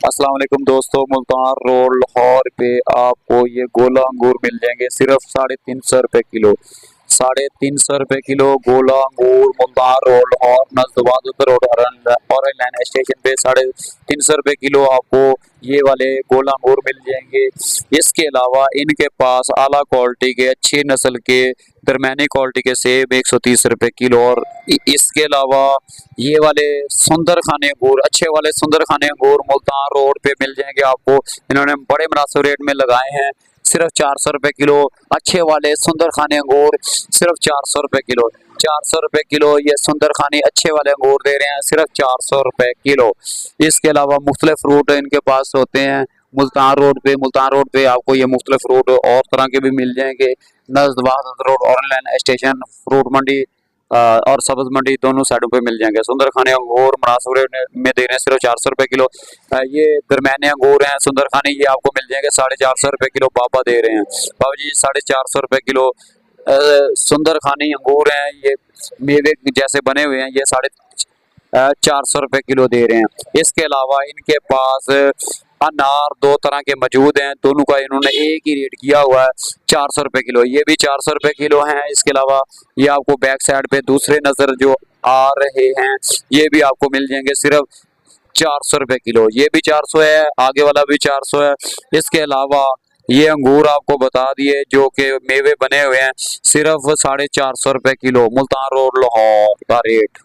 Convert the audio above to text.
अस्सलाम वालेकुम दोस्तों, मुल्तान रोड लाहौर पे आपको ये गोला अंगूर मिल जाएंगे सिर्फ 350 रुपए किलो। 350 रुपए किलो गोला अंगूर Multan road Lahore Najwazuddin road orange line station पे 350 रुपए किलो आपको ये वाले गोला अंगूर मिल जाएंगे। इसके अलावा इनके पास आला क्वालिटी के अच्छी नस्ल के दरमियानी क्वालिटी के सेब 130 रुपए किलो। और इसके अलावा ये वाले सुंदर खाने अंगूर, अच्छे वाले सुंदर खाने अंगूर मुल्तान रोड पे मिल जाएंगे आपको। इन्होंने बड़े मुनासिब रेट में लगाए हैं, सिर्फ 400 रुपए किलो। अच्छे वाले सुंदर खाने अंगूर सिर्फ 400 रुपए किलो। 400 रुपए किलो ये सुंदर खाने अच्छे वाले अंगूर दे रहे हैं, सिर्फ 400 रुपए किलो। इसके अलावा मुख्तलिफ फ्रूट इनके पास होते हैं मुल्तान रोड पे आपको ये मुख्तलिफ फ्रूट और तरह के भी मिल जाएंगे। नज़द वाहिद road orange line station fruit मंडी और सब्ज मंडी दोनों साइडों पे मिल जाएंगे। सुंदर खाने अंगूर मुनासिब रेट में दे रहे हैं, सिर्फ 400 रुपए किलो। ये दरमियाने अंगूर हैं सुंदर खाने, ये आपको मिल जाएंगे 450 रुपए किलो। बाबा दे रहे हैं, बाबा जी 450 रुपए किलो। सुंदर खाने अंगूर हैं, ये मेवे जैसे बने हुए हैं, ये 450 रुपए किलो दे रहे हैं। इसके अलावा इनके पास अनार दो तरह के मौजूद हैं, दोनों का इन्होंने एक ही रेट किया हुआ है 400 रुपए किलो। ये भी 400 रुपए किलो हैं। इसके अलावा ये आपको बैक साइड पे दूसरे नजर जो आ रहे हैं ये भी आपको मिल जाएंगे सिर्फ 400 रुपए किलो। ये भी 400 है, आगे वाला भी 400 है। इसके अलावा ये अंगूर आपको बता दिए जो कि मेवे बने हुए हैं, सिर्फ 450 रुपए किलो। मुल्तान रोड लाहौर का रेट।